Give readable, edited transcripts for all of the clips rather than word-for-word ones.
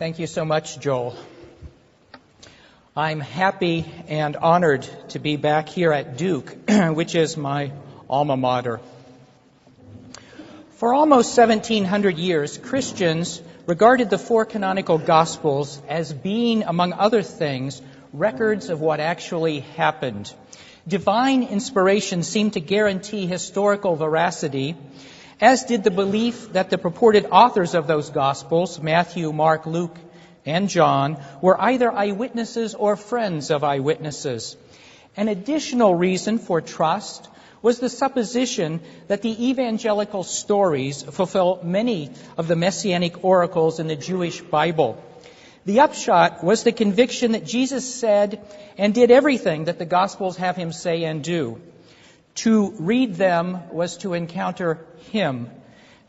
Thank you so much, Joel. I'm happy and honored to be back here at Duke, which is my alma mater. For almost 1,700 years, Christians regarded the four canonical Gospels as being, among other things, records of what actually happened. Divine inspiration seemed to guarantee historical veracity, as did the belief that the purported authors of those Gospels, Matthew, Mark, Luke, and John, were either eyewitnesses or friends of eyewitnesses. An additional reason for trust was the supposition that the evangelical stories fulfill many of the messianic oracles in the Jewish Bible. The upshot was the conviction that Jesus said and did everything that the Gospels have him say and do. To read them was to encounter him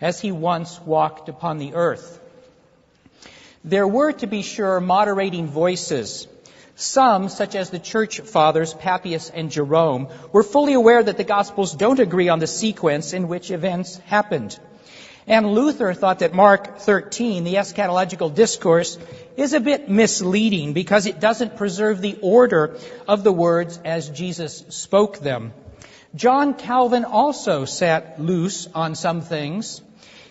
as he once walked upon the earth. There were, to be sure, moderating voices. Some, such as the church fathers Papias and Jerome, were fully aware that the Gospels don't agree on the sequence in which events happened. And Luther thought that Mark 13, the eschatological discourse, is a bit misleading because it doesn't preserve the order of the words as Jesus spoke them. John Calvin also sat loose on some things.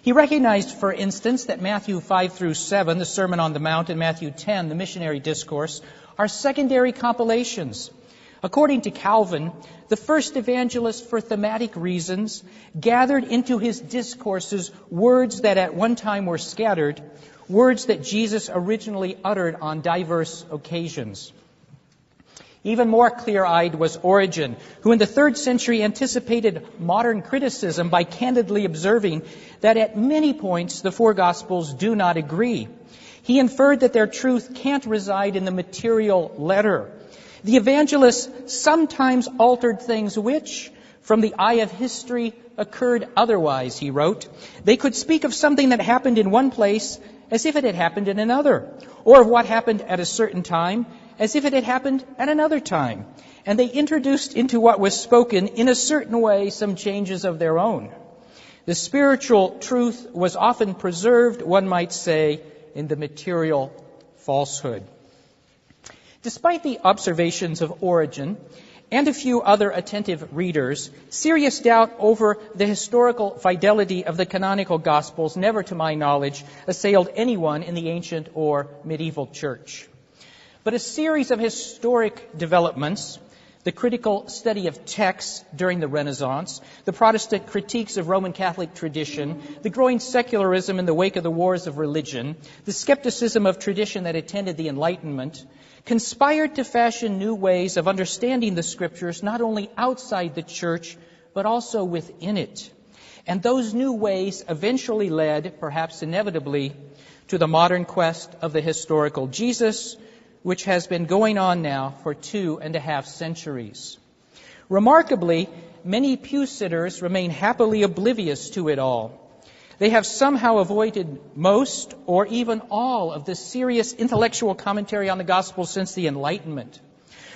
He recognized, for instance, that Matthew 5 through 7, the Sermon on the Mount, and Matthew 10, the missionary discourse, are secondary compilations. According to Calvin, the first evangelist, for thematic reasons, gathered into his discourses words that at one time were scattered, words that Jesus originally uttered on diverse occasions. Even more clear-eyed was Origen, who in the 3rd century anticipated modern criticism by candidly observing that at many points the four Gospels do not agree. He inferred that their truth can't reside in the material letter. The evangelists sometimes altered things which, from the eye of history, occurred otherwise, he wrote. They could speak of something that happened in one place as if it had happened in another, or of what happened at a certain time as if it had happened at another time. And they introduced into what was spoken in a certain way some changes of their own. The spiritual truth was often preserved, one might say, in the material falsehood. Despite the observations of Origen and a few other attentive readers, serious doubt over the historical fidelity of the canonical Gospels never, to my knowledge, assailed anyone in the ancient or medieval church. But a series of historic developments, the critical study of texts during the Renaissance, the Protestant critiques of Roman Catholic tradition, the growing secularism in the wake of the wars of religion, the skepticism of tradition that attended the Enlightenment, conspired to fashion new ways of understanding the Scriptures not only outside the church, but also within it. And those new ways eventually led, perhaps inevitably, to the modern quest of the historical Jesus, which has been going on now for 2.5 centuries. Remarkably, many pew-sitters remain happily oblivious to it all. They have somehow avoided most or even all of the serious intellectual commentary on the Gospel since the Enlightenment.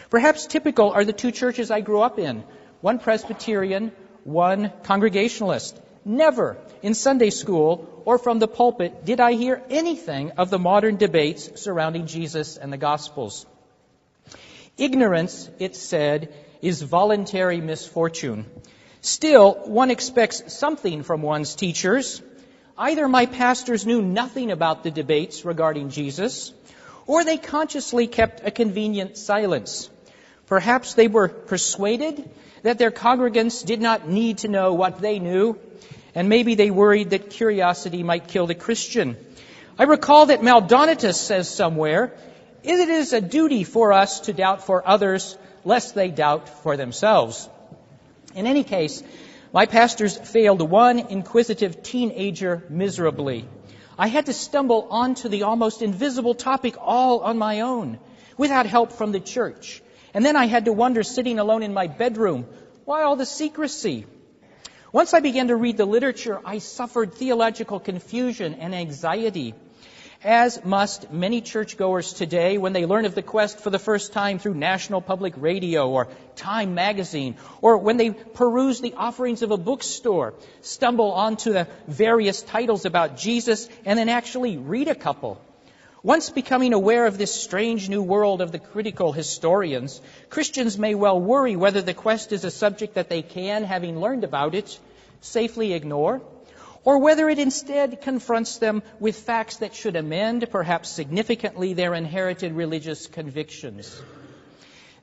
Perhaps typical are the two churches I grew up in, one Presbyterian, one Congregationalist. Never in Sunday school or from the pulpit did I hear anything of the modern debates surrounding Jesus and the Gospels. Ignorance, it said, is voluntary misfortune. Still, one expects something from one's teachers. Either my pastors knew nothing about the debates regarding Jesus, or they consciously kept a convenient silence. Perhaps they were persuaded that their congregants did not need to know what they knew, and maybe they worried that curiosity might kill the Christian. I recall that Maldonatus says somewhere, "It is a duty for us to doubt for others, lest they doubt for themselves." In any case, my pastors failed one inquisitive teenager miserably. I had to stumble onto the almost invisible topic all on my own, without help from the church. And then I had to wonder, sitting alone in my bedroom, why all the secrecy? Once I began to read the literature, I suffered theological confusion and anxiety, as must many churchgoers today when they learn of the quest for the first time through National Public Radio or Time magazine, or when they peruse the offerings of a bookstore, stumble onto the various titles about Jesus, and then actually read a couple. Once becoming aware of this strange new world of the critical historians, Christians may well worry whether the quest is a subject that they can, having learned about it, safely ignore, or whether it instead confronts them with facts that should amend, perhaps significantly, their inherited religious convictions.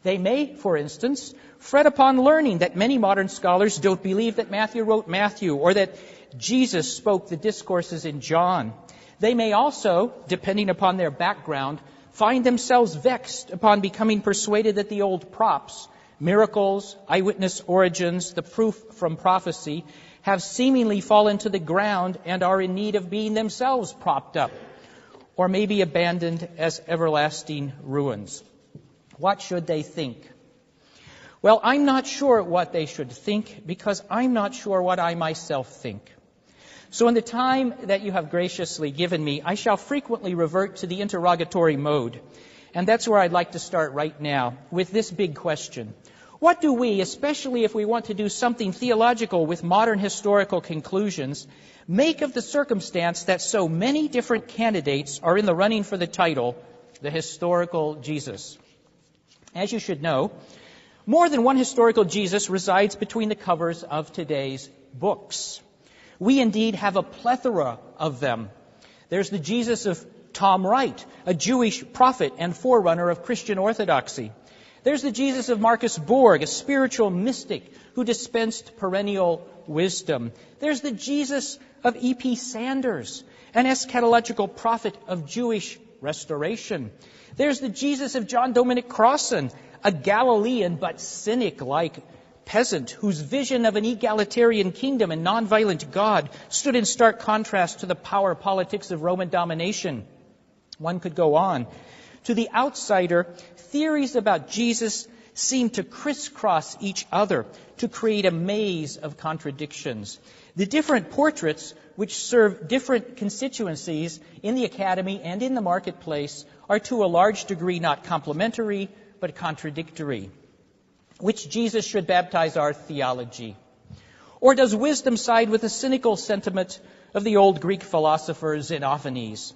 They may, for instance, fret upon learning that many modern scholars don't believe that Matthew wrote Matthew or that Jesus spoke the discourses in John. They may also, depending upon their background, find themselves vexed upon becoming persuaded that the old props, miracles, eyewitness origins, the proof from prophecy, have seemingly fallen to the ground and are in need of being themselves propped up, or maybe abandoned as everlasting ruins. What should they think? Well, I'm not sure what they should think because I'm not sure what I myself think. So in the time that you have graciously given me, I shall frequently revert to the interrogatory mode. And that's where I'd like to start right now with this big question. What do we, especially if we want to do something theological with modern historical conclusions, make of the circumstance that so many different candidates are in the running for the title, the historical Jesus? As you should know, more than one historical Jesus resides between the covers of today's books. We indeed have a plethora of them. There's the Jesus of Tom Wright, a Jewish prophet and forerunner of Christian orthodoxy. There's the Jesus of Marcus Borg, a spiritual mystic who dispensed perennial wisdom. There's the Jesus of E.P. Sanders, an eschatological prophet of Jewish restoration. There's the Jesus of John Dominic Crossan, a Galilean but cynic-like peasant whose vision of an egalitarian kingdom and nonviolent God stood in stark contrast to the power politics of Roman domination. One could go on. To the outsider, theories about Jesus seem to crisscross each other to create a maze of contradictions. The different portraits, which serve different constituencies in the academy and in the marketplace, are to a large degree not complementary, but contradictory. Which Jesus should baptize our theology? Or does wisdom side with the cynical sentiment of the old Greek philosophers Xenophanes?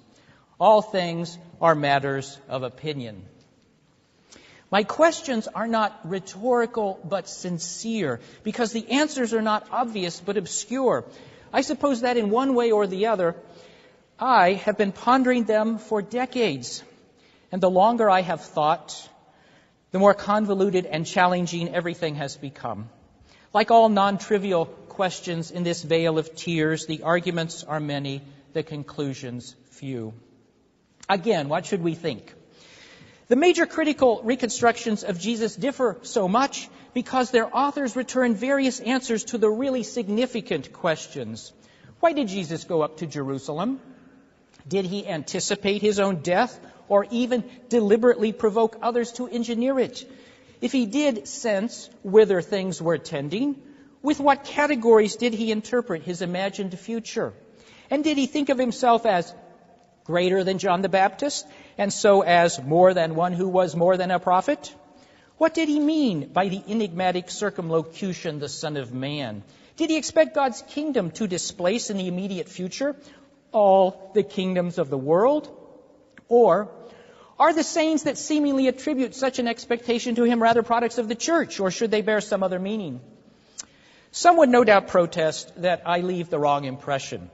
All things are matters of opinion. My questions are not rhetorical but sincere, because the answers are not obvious but obscure. I suppose that in one way or the other, I have been pondering them for decades. And the longer I have thought, the more convoluted and challenging everything has become. Like all non-trivial questions in this vale of tears, the arguments are many, the conclusions few. Again, what should we think? The major critical reconstructions of Jesus differ so much because their authors return various answers to the really significant questions. Why did Jesus go up to Jerusalem? Did he anticipate his own death or even deliberately provoke others to engineer it? If he did sense whither things were tending, with what categories did he interpret his imagined future? And did he think of himself as greater than John the Baptist, and so as more than one who was more than a prophet? What did he mean by the enigmatic circumlocution, the Son of Man? Did he expect God's kingdom to displace in the immediate future all the kingdoms of the world? Or are the sayings that seemingly attribute such an expectation to him rather products of the church, or should they bear some other meaning? Some would no doubt protest that I leave the wrong impression.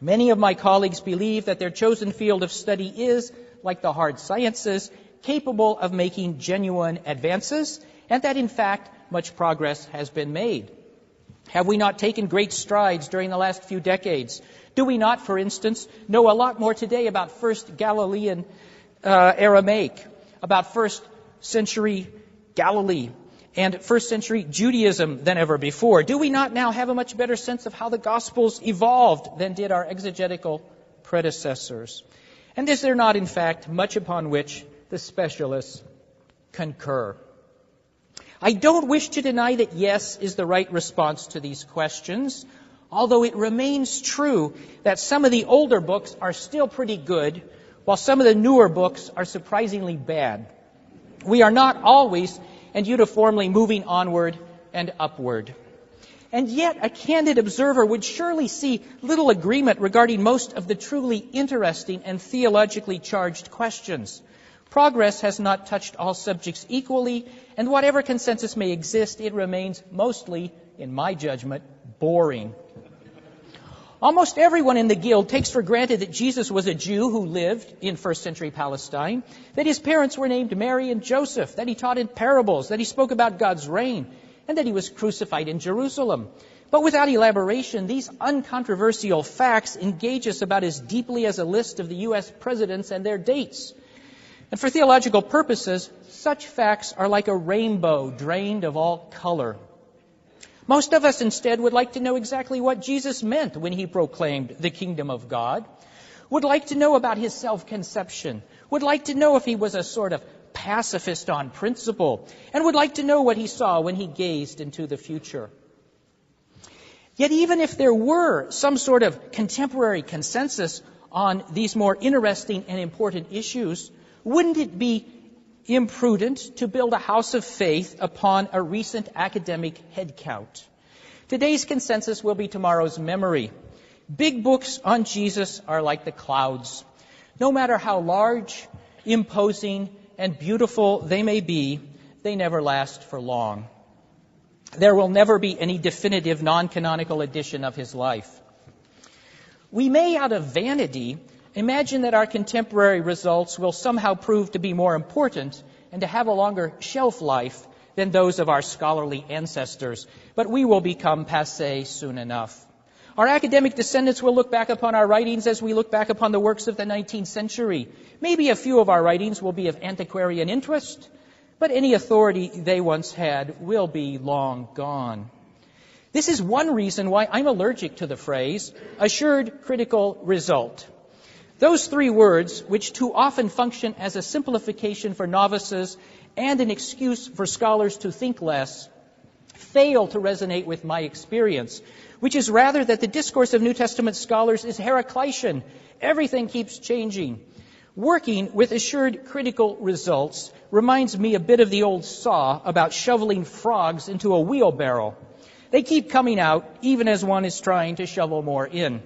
Many of my colleagues believe that their chosen field of study is, like the hard sciences, capable of making genuine advances, and that in fact much progress has been made. Have we not taken great strides during the last few decades? Do we not, for instance, know a lot more today about first Galilean Aramaic, about first century Galilee, and first century Judaism than ever before? Do we not now have a much better sense of how the Gospels evolved than did our exegetical predecessors? And is there not, in fact, much upon which the specialists concur? I don't wish to deny that yes is the right response to these questions, although it remains true that some of the older books are still pretty good, while some of the newer books are surprisingly bad. We are not always and uniformly moving onward and upward. And yet, a candid observer would surely see little agreement regarding most of the truly interesting and theologically charged questions. Progress has not touched all subjects equally, and whatever consensus may exist, it remains mostly, in my judgment, boring. Almost everyone in the Guild takes for granted that Jesus was a Jew who lived in first century Palestine, that his parents were named Mary and Joseph, that he taught in parables, that he spoke about God's reign, and that he was crucified in Jerusalem. But without elaboration, these uncontroversial facts engage us about as deeply as a list of the U.S. presidents and their dates. And for theological purposes, such facts are like a rainbow drained of all color. Most of us instead would like to know exactly what Jesus meant when he proclaimed the kingdom of God, would like to know about his self-conception, would like to know if he was a sort of pacifist on principle, and would like to know what he saw when he gazed into the future. Yet even if there were some sort of contemporary consensus on these more interesting and important issues, wouldn't it be imprudent to build a house of faith upon a recent academic head count? Today's consensus will be tomorrow's memory. Big books on Jesus are like the clouds. No matter how large, imposing, and beautiful they may be, they never last for long. There will never be any definitive non-canonical edition of his life. We may, out of vanity, imagine that our contemporary results will somehow prove to be more important and to have a longer shelf life than those of our scholarly ancestors, but we will become passé soon enough. Our academic descendants will look back upon our writings as we look back upon the works of the 19th century. Maybe a few of our writings will be of antiquarian interest, but any authority they once had will be long gone. This is one reason why I'm allergic to the phrase, assured critical result. Those three words, which too often function as a simplification for novices and an excuse for scholars to think less, fail to resonate with my experience, which is rather that the discourse of New Testament scholars is Heraclitean. Everything keeps changing. Working with assured critical results reminds me a bit of the old saw about shoveling frogs into a wheelbarrow. They keep coming out even as one is trying to shovel more in.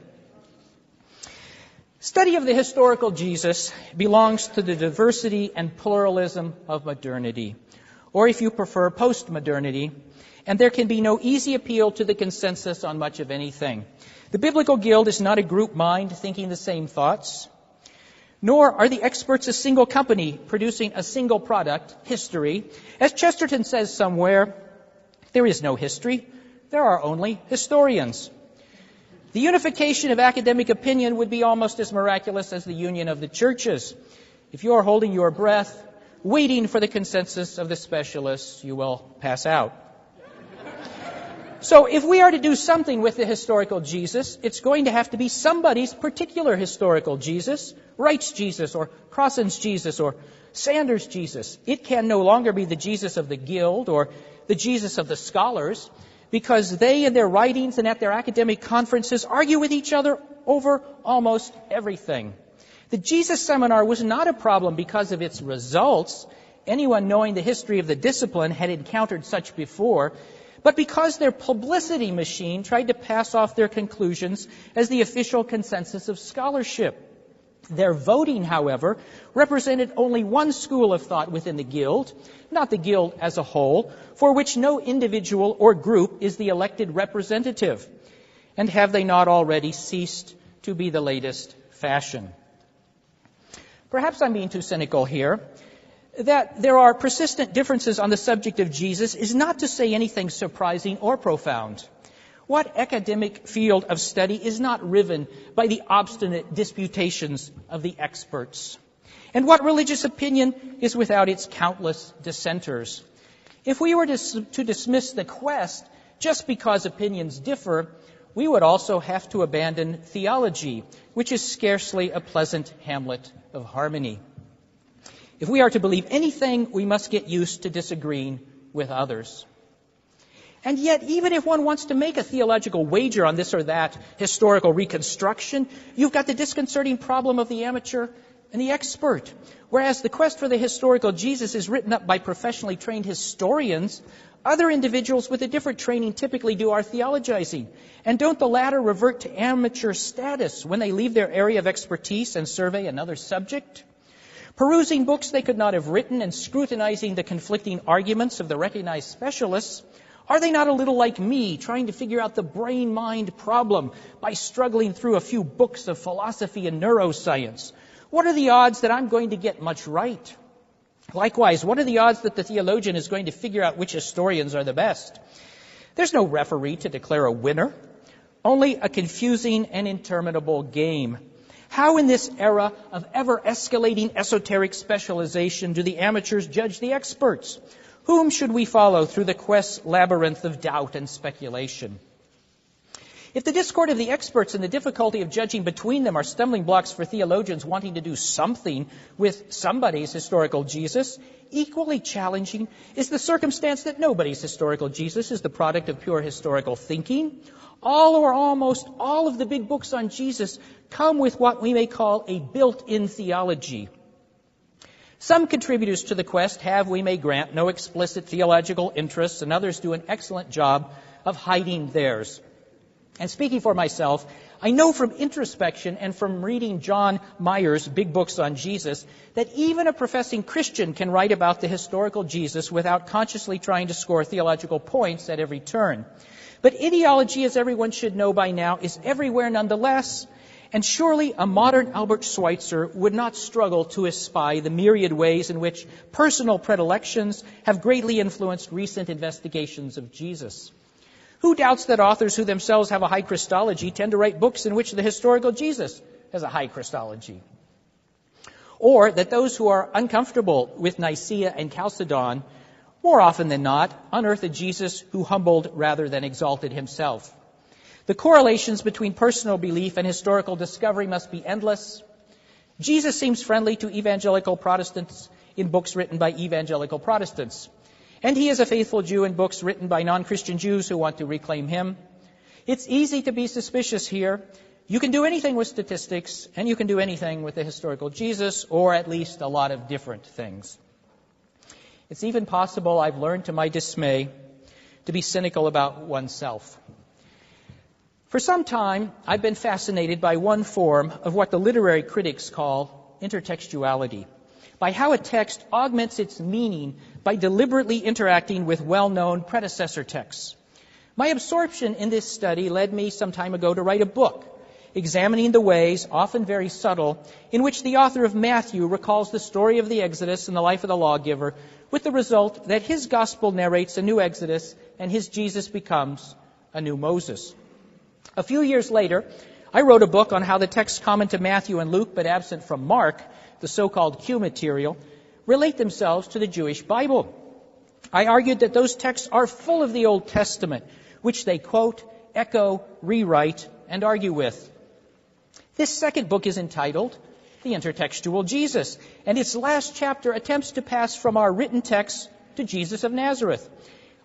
Study of the historical Jesus belongs to the diversity and pluralism of modernity, or if you prefer, postmodernity, and there can be no easy appeal to the consensus on much of anything. The Biblical Guild is not a group mind thinking the same thoughts, nor are the experts a single company producing a single product, history. As Chesterton says somewhere, there is no history, there are only historians. The unification of academic opinion would be almost as miraculous as the union of the churches. If you are holding your breath, waiting for the consensus of the specialists, you will pass out. So if we are to do something with the historical Jesus, it's going to have to be somebody's particular historical Jesus, Wright's Jesus, or Crossan's Jesus, or Sanders' Jesus. It can no longer be the Jesus of the Guild or the Jesus of the scholars, because they in their writings and at their academic conferences argue with each other over almost everything. The Jesus Seminar was not a problem because of its results. Anyone knowing the history of the discipline had encountered such before, but because their publicity machine tried to pass off their conclusions as the official consensus of scholarship. Their voting, however, represented only one school of thought within the Guild, not the Guild as a whole, for which no individual or group is the elected representative. And have they not already ceased to be the latest fashion? Perhaps I'm being too cynical here. That there are persistent differences on the subject of Jesus is not to say anything surprising or profound. What academic field of study is not riven by the obstinate disputations of the experts? And what religious opinion is without its countless dissenters? If we were to dismiss the quest just because opinions differ, we would also have to abandon theology, which is scarcely a pleasant hamlet of harmony. If we are to believe anything, we must get used to disagreeing with others. And yet, even if one wants to make a theological wager on this or that historical reconstruction, you've got the disconcerting problem of the amateur and the expert. Whereas the quest for the historical Jesus is written up by professionally trained historians, Other individuals with a different training typically do our theologizing. And don't the latter revert to amateur status when they leave their area of expertise and survey another subject? Perusing books they could not have written and scrutinizing the conflicting arguments of the recognized specialists, are they not a little like me, trying to figure out the brain-mind problem by struggling through a few books of philosophy and neuroscience? What are the odds that I'm going to get much right? Likewise, what are the odds that the theologian is going to figure out which historians are the best? There's no referee to declare a winner, only a confusing and interminable game. How in this era of ever-escalating esoteric specialization do the amateurs judge the experts? Whom should we follow through the quest's labyrinth of doubt and speculation? If the discord of the experts and the difficulty of judging between them are stumbling blocks for theologians wanting to do something with somebody's historical Jesus, equally challenging is the circumstance that nobody's historical Jesus is the product of pure historical thinking. All or almost all of the big books on Jesus come with what we may call a built-in theology. Some contributors to the quest have, we may grant, no explicit theological interests, and others do an excellent job of hiding theirs. And speaking for myself, I know from introspection and from reading John Meyer's big books on Jesus that even a professing Christian can write about the historical Jesus without consciously trying to score theological points at every turn. But ideology, as everyone should know by now, is everywhere nonetheless. And surely a modern Albert Schweitzer would not struggle to espy the myriad ways in which personal predilections have greatly influenced recent investigations of Jesus. Who doubts that authors who themselves have a high Christology tend to write books in which the historical Jesus has a high Christology? Or that those who are uncomfortable with Nicaea and Chalcedon, more often than not, unearth a Jesus who humbled rather than exalted himself. The correlations between personal belief and historical discovery must be endless. Jesus seems friendly to evangelical Protestants in books written by evangelical Protestants. And he is a faithful Jew in books written by non-Christian Jews who want to reclaim him. It's easy to be suspicious here. You can do anything with statistics, and you can do anything with the historical Jesus, or at least a lot of different things. It's even possible, I've learned to my dismay, to be cynical about oneself. For some time, I've been fascinated by one form of what the literary critics call intertextuality, by how a text augments its meaning by deliberately interacting with well-known predecessor texts. My absorption in this study led me some time ago to write a book, examining the ways, often very subtle, in which the author of Matthew recalls the story of the Exodus and the life of the lawgiver, with the result that his gospel narrates a new Exodus and his Jesus becomes a new Moses. A few years later, I wrote a book on how the texts common to Matthew and Luke, but absent from Mark, the so-called Q material, relate themselves to the Jewish Bible. I argued that those texts are full of the Old Testament, which they quote, echo, rewrite, and argue with. This second book is entitled The Intertextual Jesus, and its last chapter attempts to pass from our written text to Jesus of Nazareth.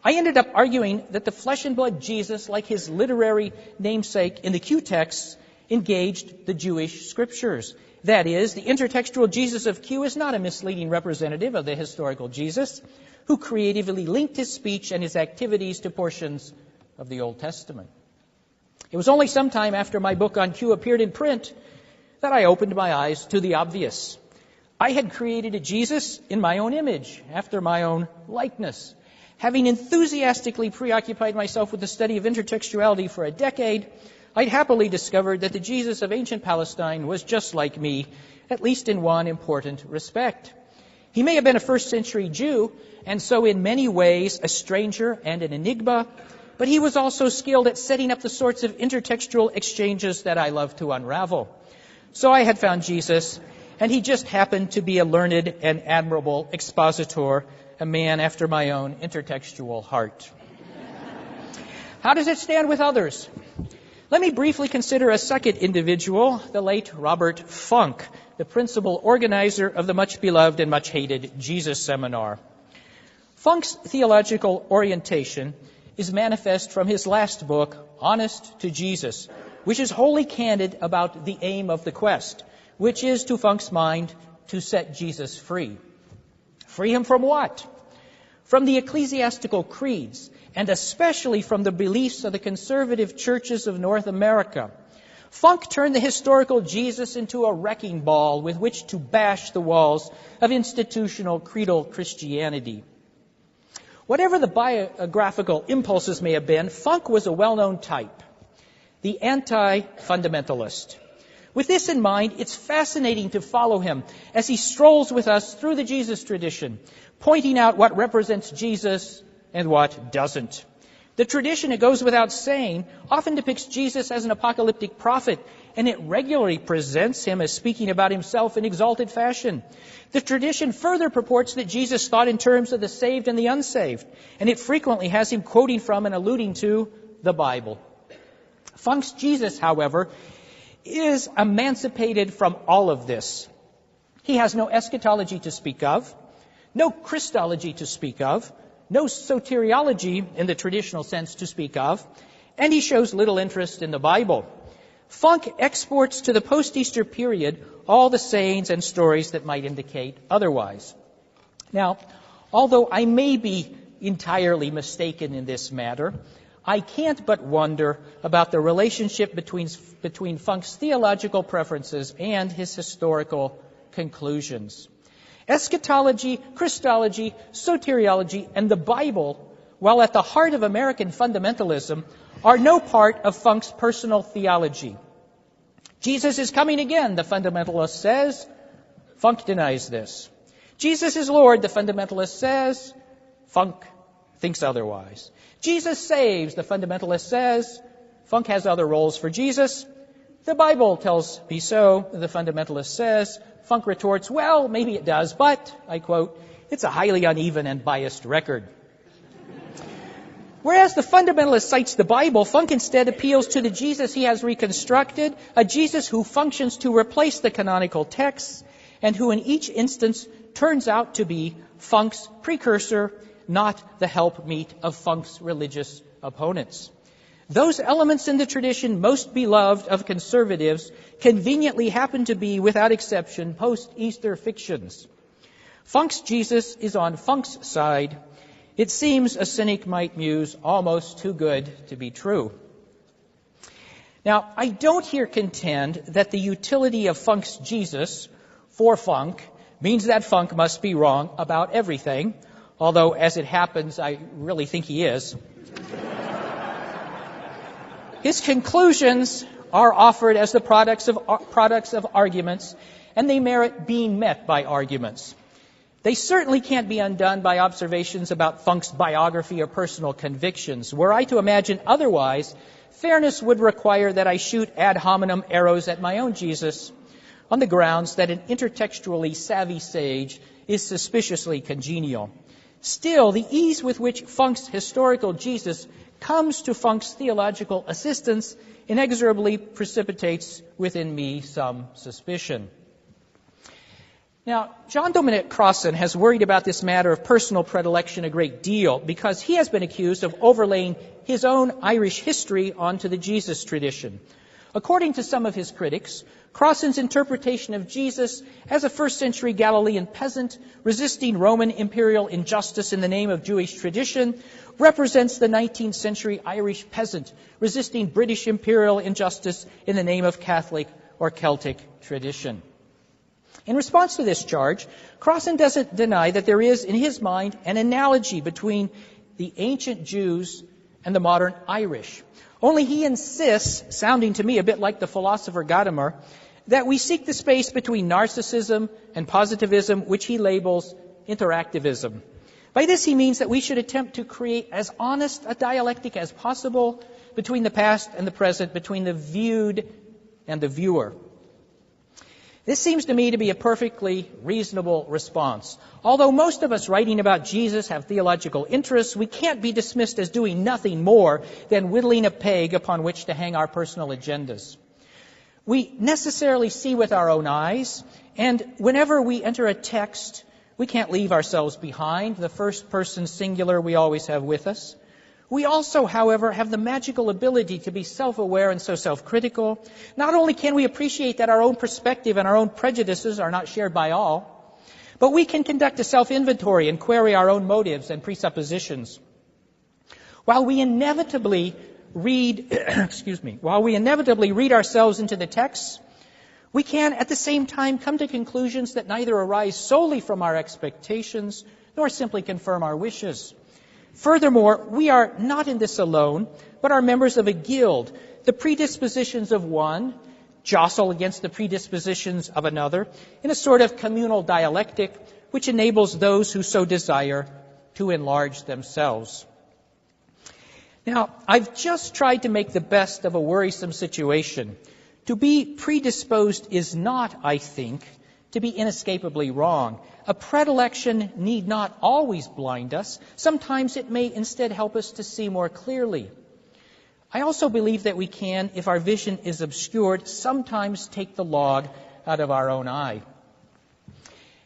I ended up arguing that the flesh and blood Jesus, like his literary namesake in the Q texts, engaged the Jewish scriptures. That is, the intertextual Jesus of Q is not a misleading representative of the historical Jesus, who creatively linked his speech and his activities to portions of the Old Testament. It was only some time after my book on Q appeared in print that I opened my eyes to the obvious. I had created a Jesus in my own image, after my own likeness. Having enthusiastically preoccupied myself with the study of intertextuality for a decade, I'd happily discovered that the Jesus of ancient Palestine was just like me, at least in one important respect. He may have been a first-century Jew, and so in many ways a stranger and an enigma, but he was also skilled at setting up the sorts of intertextual exchanges that I love to unravel. So I had found Jesus, and he just happened to be a learned and admirable expositor, a man after my own intertextual heart. How does it stand with others? Let me briefly consider a second individual, the late Robert Funk, the principal organizer of the much-beloved and much-hated Jesus Seminar. Funk's theological orientation is manifest from his last book, Honest to Jesus, which is wholly candid about the aim of the quest, which is, to Funk's mind, to set Jesus free. Free him from what? from the ecclesiastical creeds, and especially from the beliefs of the conservative churches of North America. Funk turned the historical Jesus into a wrecking ball with which to bash the walls of institutional creedal Christianity. Whatever the biographical impulses may have been, Funk was a well-known type, the anti-fundamentalist. With this in mind, it's fascinating to follow him as he strolls with us through the Jesus tradition, pointing out what represents Jesus and what doesn't. The tradition, it goes without saying, often depicts Jesus as an apocalyptic prophet, and it regularly presents him as speaking about himself in exalted fashion. The tradition further purports that Jesus thought in terms of the saved and the unsaved, and it frequently has him quoting from and alluding to the Bible. Funk's Jesus, however, is emancipated from all of this. He has no eschatology to speak of, no Christology to speak of, no soteriology in the traditional sense to speak of, and he shows little interest in the Bible. Funk exports to the post-Easter period all the sayings and stories that might indicate otherwise. Now, although I may be entirely mistaken in this matter, I can't but wonder about the relationship between Funk's theological preferences and his historical conclusions. Eschatology, Christology, soteriology, and the Bible, while at the heart of American fundamentalism, are no part of Funk's personal theology. Jesus is coming again, the fundamentalist says. Funk denies this. Jesus is Lord, the fundamentalist says. Funk thinks otherwise. Jesus saves, the fundamentalist says. Funk has other roles for Jesus. The Bible tells me so, the fundamentalist says. Funk retorts, well, maybe it does, but, I quote, it's a highly uneven and biased record. Whereas the fundamentalist cites the Bible, Funk instead appeals to the Jesus he has reconstructed, a Jesus who functions to replace the canonical texts, and who in each instance turns out to be Funk's precursor, not the helpmeet of Funk's religious opponents. Those elements in the tradition most beloved of conservatives conveniently happen to be, without exception, post-Easter fictions. Funk's Jesus is on Funk's side. It seems, a cynic might muse, almost too good to be true. Now, I don't here contend that the utility of Funk's Jesus for Funk means that Funk must be wrong about everything, although, as it happens, I really think he is. His conclusions are offered as the products of arguments, and they merit being met by arguments. They certainly can't be undone by observations about Funk's biography or personal convictions. Were I to imagine otherwise, fairness would require that I shoot ad hominem arrows at my own Jesus on the grounds that an intertextually savvy sage is suspiciously congenial. Still, the ease with which Funk's historical Jesus comes to Funk's theological assistance inexorably precipitates within me some suspicion. Now, John Dominic Crossan has worried about this matter of personal predilection a great deal because he has been accused of overlaying his own Irish history onto the Jesus tradition. According to some of his critics, Crossan's interpretation of Jesus as a first-century Galilean peasant resisting Roman imperial injustice in the name of Jewish tradition represents the 19th century Irish peasant resisting British imperial injustice in the name of Catholic or Celtic tradition. In response to this charge, Crossan doesn't deny that there is, in his mind, an analogy between the ancient Jews and the modern Irish. Only he insists, sounding to me a bit like the philosopher Gadamer, that we seek the space between narcissism and positivism, which he labels interactivism. By this he means that we should attempt to create as honest a dialectic as possible between the past and the present, between the viewed and the viewer. This seems to me to be a perfectly reasonable response. Although most of us writing about Jesus have theological interests, we can't be dismissed as doing nothing more than whittling a peg upon which to hang our personal agendas. We necessarily see with our own eyes, and whenever we enter a text, we can't leave ourselves behind. The first person singular we always have with us. We also, however, have the magical ability to be self-aware and so self-critical. Not only can we appreciate that our own perspective and our own prejudices are not shared by all, But we can conduct a self-inventory and query our own motives and presuppositions. While we inevitably read ourselves into the text, we can at the same time come to conclusions that neither arise solely from our expectations nor simply confirm our wishes. Furthermore, we are not in this alone, but are members of a guild. The predispositions of one jostle against the predispositions of another in a sort of communal dialectic which enables those who so desire to enlarge themselves. Now, I've just tried to make the best of a worrisome situation. To be predisposed is not, I think, to be inescapably wrong. A predilection need not always blind us. Sometimes it may instead help us to see more clearly. I also believe that we can, if our vision is obscured, sometimes take the log out of our own eye.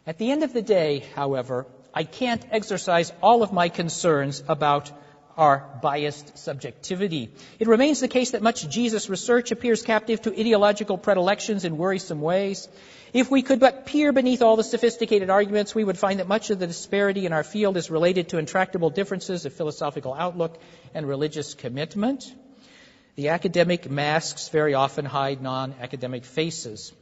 At the end of the day, however, I can't exercise all of my concerns about our biased subjectivity. It remains the case that much Jesus research appears captive to ideological predilections in worrisome ways. If we could but peer beneath all the sophisticated arguments, we would find that much of the disparity in our field is related to intractable differences of philosophical outlook and religious commitment. The academic masks very often hide non-academic faces.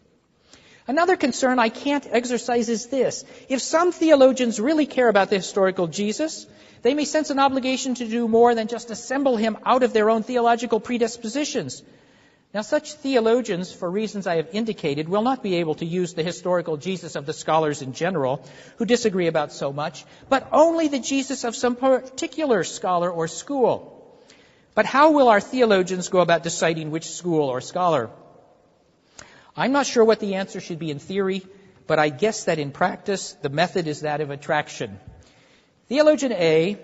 Another concern I can't exercise is this. If some theologians really care about the historical Jesus, they may sense an obligation to do more than just assemble him out of their own theological predispositions. Now, such theologians, for reasons I have indicated, will not be able to use the historical Jesus of the scholars in general, who disagree about so much, but only the Jesus of some particular scholar or school. But how will our theologians go about deciding which school or scholar? I'm not sure what the answer should be in theory, but I guess that in practice, the method is that of attraction. Theologian A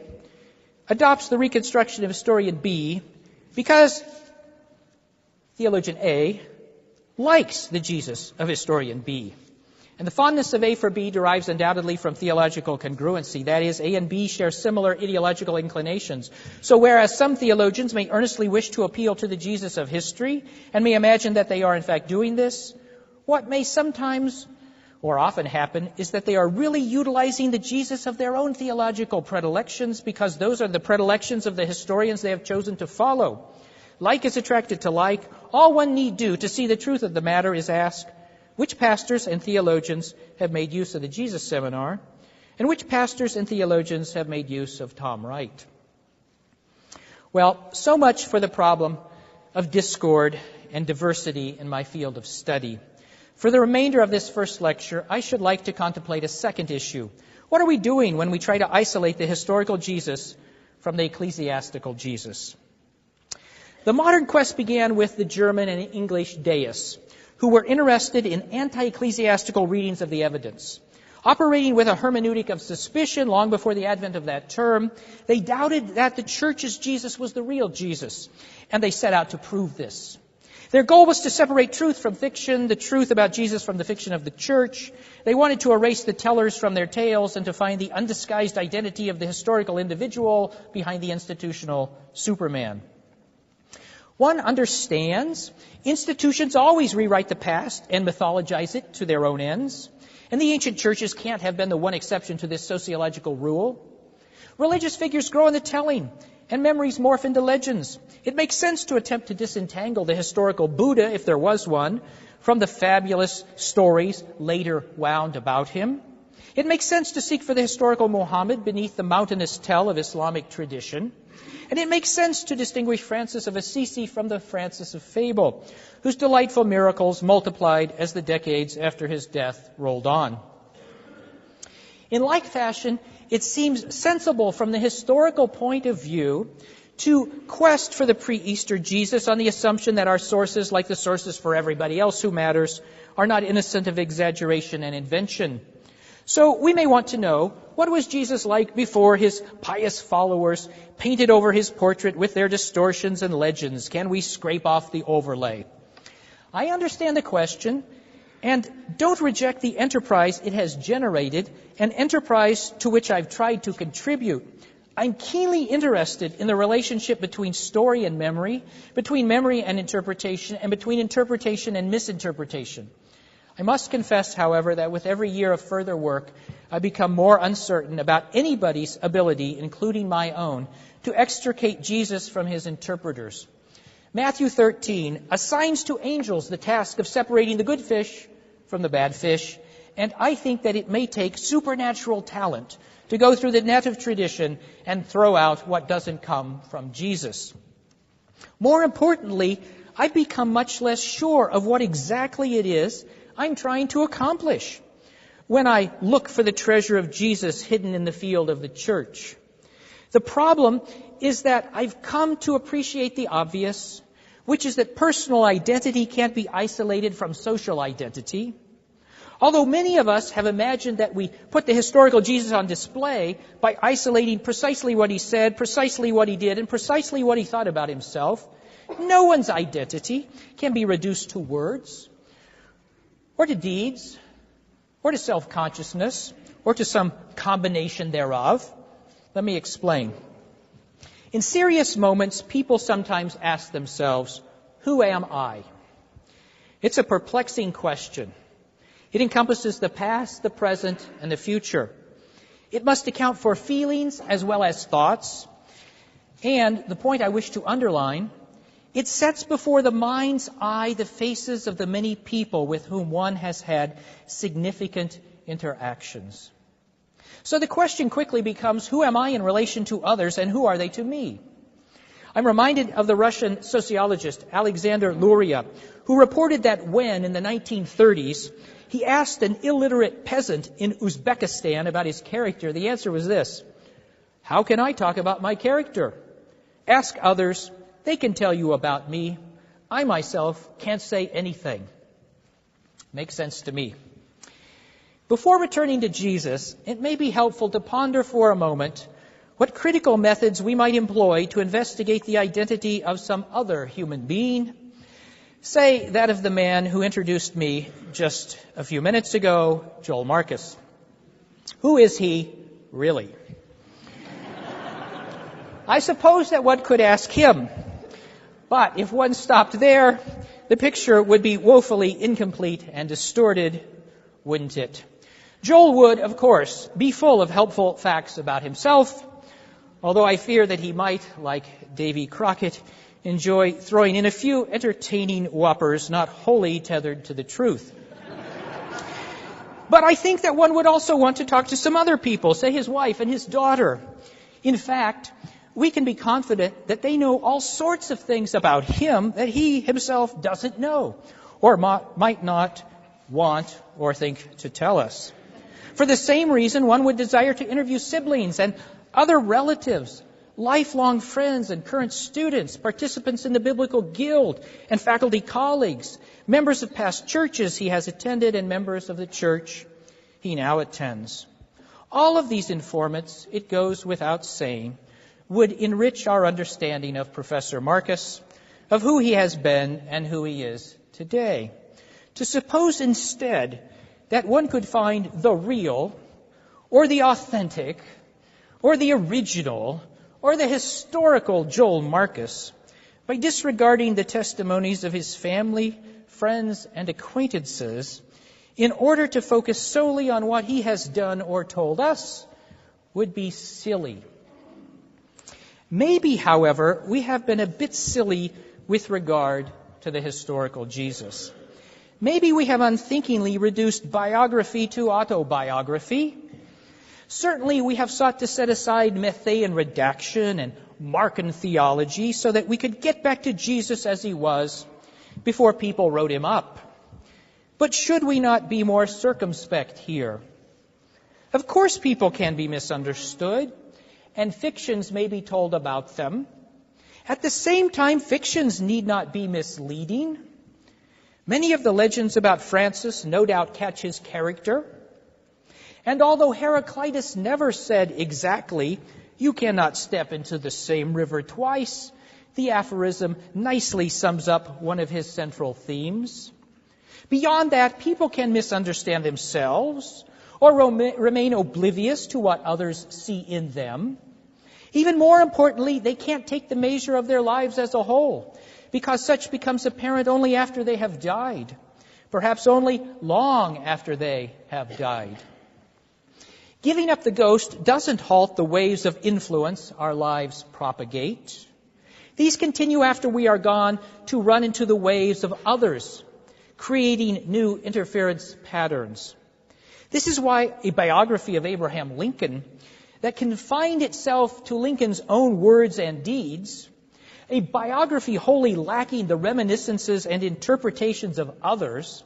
adopts the reconstruction of historian B because theologian A likes the Jesus of historian B. And the fondness of A for B derives undoubtedly from theological congruency. That is, A and B share similar ideological inclinations. So whereas some theologians may earnestly wish to appeal to the Jesus of history and may imagine that they are in fact doing this, what may sometimes or often happen is that they are really utilizing the Jesus of their own theological predilections because those are the predilections of the historians they have chosen to follow. Like is attracted to like. All one need do to see the truth of the matter is ask, which pastors and theologians have made use of the Jesus Seminar, and which pastors and theologians have made use of Tom Wright? Well, so much for the problem of discord and diversity in my field of study. For the remainder of this first lecture, I should like to contemplate a second issue. What are we doing when we try to isolate the historical Jesus from the ecclesiastical Jesus? The modern quest began with the German and English deists, who were interested in anti-ecclesiastical readings of the evidence. Operating with a hermeneutic of suspicion long before the advent of that term, they doubted that the church's Jesus was the real Jesus, and they set out to prove this. Their goal was to separate truth from fiction, the truth about Jesus from the fiction of the church. They wanted to erase the tellers from their tales and to find the undisguised identity of the historical individual behind the institutional Superman. One understands institutions always rewrite the past and mythologize it to their own ends. And the ancient churches can't have been the one exception to this sociological rule. Religious figures grow in the telling, and memories morph into legends. It makes sense to attempt to disentangle the historical Buddha, if there was one, from the fabulous stories later wound about him. It makes sense to seek for the historical Muhammad beneath the mountainous tell of Islamic tradition. And it makes sense to distinguish Francis of Assisi from the Francis of fable, whose delightful miracles multiplied as the decades after his death rolled on. In like fashion, it seems sensible from the historical point of view to quest for the pre-Easter Jesus on the assumption that our sources, like the sources for everybody else who matters, are not innocent of exaggeration and invention. So we may want to know, what was Jesus like before his pious followers painted over his portrait with their distortions and legends? Can we scrape off the overlay? I understand the question, and don't reject the enterprise it has generated, an enterprise to which I've tried to contribute. I'm keenly interested in the relationship between story and memory, between memory and interpretation, and between interpretation and misinterpretation. I must confess, however, that with every year of further work, I become more uncertain about anybody's ability, including my own, to extricate Jesus from his interpreters. Matthew 13 assigns to angels the task of separating the good fish from the bad fish, and I think that it may take supernatural talent to go through the net of tradition and throw out what doesn't come from Jesus. More importantly, I've become much less sure of what exactly it is I'm trying to accomplish when I look for the treasure of Jesus hidden in the field of the church. The problem is that I've come to appreciate the obvious, which is that personal identity can't be isolated from social identity. Although many of us have imagined that we put the historical Jesus on display by isolating precisely what he said, precisely what he did, and precisely what he thought about himself, no one's identity can be reduced to words, or to deeds, or to self-consciousness, or to some combination thereof. Let me explain. In serious moments, people sometimes ask themselves, who am I? It's a perplexing question. It encompasses the past, the present, and the future. It must account for feelings as well as thoughts. And the point I wish to underline, it sets before the mind's eye the faces of the many people with whom one has had significant interactions. So the question quickly becomes, who am I in relation to others, and who are they to me? I'm reminded of the Russian sociologist Alexander Luria, who reported that when, in the 1930s, he asked an illiterate peasant in Uzbekistan about his character, the answer was this: how can I talk about my character? Ask others. They can tell you about me. I myself can't say anything. Makes sense to me. Before returning to Jesus, it may be helpful to ponder for a moment what critical methods we might employ to investigate the identity of some other human being, say that of the man who introduced me just a few minutes ago, Joel Marcus. Who is he really? I suppose that one could ask him. But if one stopped there, the picture would be woefully incomplete and distorted, wouldn't it? Joel would, of course, be full of helpful facts about himself, although I fear that he might, like Davy Crockett, enjoy throwing in a few entertaining whoppers not wholly tethered to the truth. But I think that one would also want to talk to some other people, say his wife and his daughter. In fact, we can be confident that they know all sorts of things about him that he himself doesn't know, or might not want or think to tell us. For the same reason, one would desire to interview siblings and other relatives, lifelong friends and current students, participants in the Biblical Guild and faculty colleagues, members of past churches he has attended and members of the church he now attends. All of these informants, it goes without saying, would enrich our understanding of Professor Marcus, of who he has been and who he is today. To suppose instead that one could find the real, or the authentic, or the original, or the historical Joel Marcus by disregarding the testimonies of his family, friends, and acquaintances in order to focus solely on what he has done or told us would be silly. Maybe, however, we have been a bit silly with regard to the historical Jesus. Maybe we have unthinkingly reduced biography to autobiography. Certainly, we have sought to set aside Matthean redaction and Markan theology so that we could get back to Jesus as he was before people wrote him up. But should we not be more circumspect here? Of course, people can be misunderstood, and fictions may be told about them. At the same time, fictions need not be misleading. Many of the legends about Francis no doubt catch his character. And although Heraclitus never said exactly, "You cannot step into the same river twice," the aphorism nicely sums up one of his central themes. Beyond that, people can misunderstand themselves or remain oblivious to what others see in them. Even more importantly, they can't take the measure of their lives as a whole, because such becomes apparent only after they have died. perhaps only long after they have died. Giving up the ghost doesn't halt the waves of influence our lives propagate. These continue after we are gone to run into the waves of others, creating new interference patterns. This is why a biography of Abraham Lincoln that confined itself to Lincoln's own words and deeds, a biography wholly lacking the reminiscences and interpretations of others,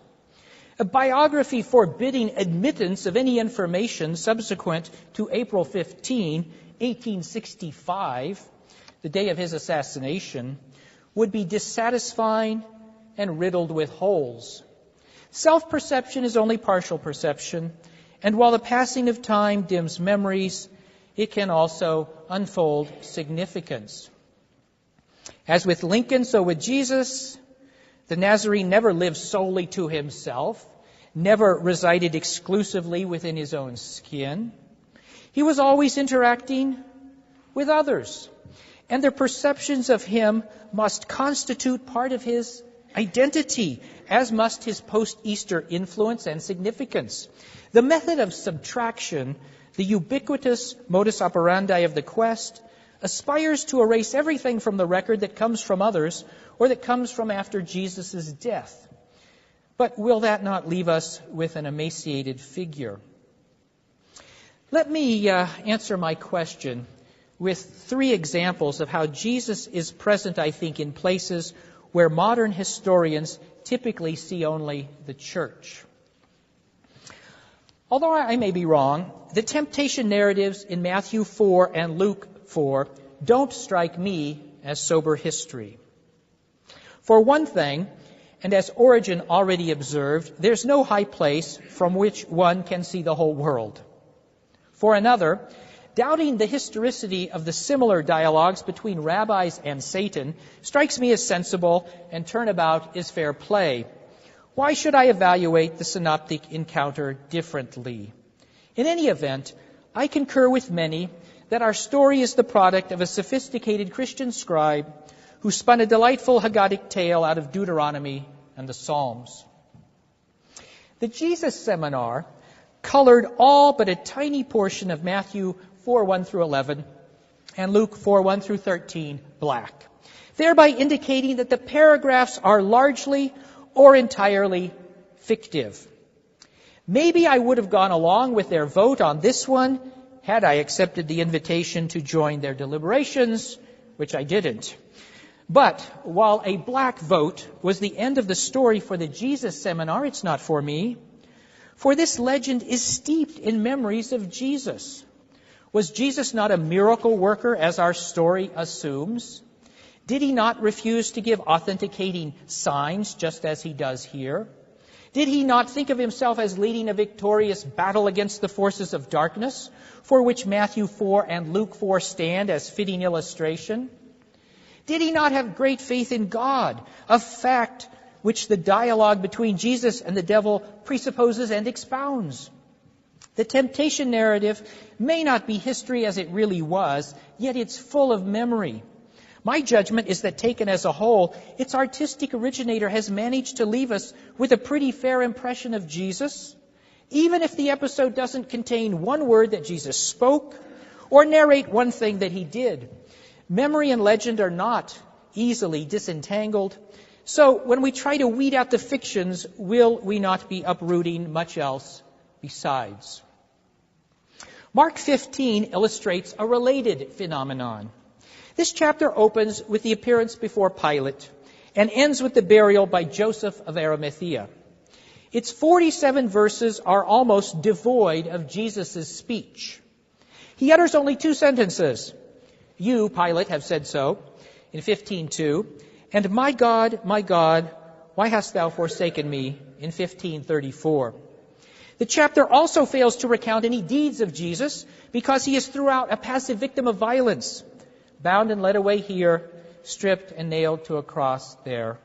a biography forbidding admittance of any information subsequent to April 15, 1865, the day of his assassination, would be dissatisfying and riddled with holes. Self-perception is only partial perception, and while the passing of time dims memories, it can also unfold significance. As with Lincoln, so with Jesus, the Nazarene never lived solely to himself, never resided exclusively within his own skin. He was always interacting with others, and their perceptions of him must constitute part of his identity, as must his post-Easter influence and significance. The method of subtraction, the ubiquitous modus operandi of the quest, aspires to erase everything from the record that comes from others or that comes from after Jesus' death. But will that not leave us with an emaciated figure? Let me answer my question with 3 examples of how Jesus is present, I think, in places where modern historians typically see only the church. Although I may be wrong, the temptation narratives in Matthew 4 and Luke 4 don't strike me as sober history. For one thing, and as Origen already observed, there's no high place from which one can see the whole world. For another, doubting the historicity of the similar dialogues between rabbis and Satan strikes me as sensible, and turnabout is fair play. Why should I evaluate the synoptic encounter differently? In any event, I concur with many that our story is the product of a sophisticated Christian scribe who spun a delightful Haggadic tale out of Deuteronomy and the Psalms. The Jesus Seminar colored all but a tiny portion of Matthew 4:1 through 11 and Luke 4:1 through 13 black, thereby indicating that the paragraphs are largely or entirely fictive. Maybe I would have gone along with their vote on this one had I accepted the invitation to join their deliberations, which I didn't. But while a black vote was the end of the story for the Jesus Seminar, it's not for me. For this legend is steeped in memories of Jesus. Was Jesus not a miracle worker, as our story assumes? Did he not refuse to give authenticating signs, just as he does here? Did he not think of himself as leading a victorious battle against the forces of darkness, for which Matthew 4 and Luke 4 stand as fitting illustration? Did he not have great faith in God, a fact which the dialogue between Jesus and the devil presupposes and expounds? The temptation narrative may not be history as it really was, yet it's full of memory. My judgment is that taken as a whole, its artistic originator has managed to leave us with a pretty fair impression of Jesus, even if the episode doesn't contain one word that Jesus spoke or narrate one thing that he did. Memory and legend are not easily disentangled, so when we try to weed out the fictions, will we not be uprooting much else besides? Mark 15 illustrates a related phenomenon. This chapter opens with the appearance before Pilate and ends with the burial by Joseph of Arimathea. Its 47 verses are almost devoid of Jesus' speech. He utters only 2 sentences. You, Pilate, have said so, in 15:2, and my God, why hast thou forsaken me, in 15:34. The chapter also fails to recount any deeds of Jesus because he is throughout a passive victim of violence, bound and led away here, stripped and nailed to a cross there.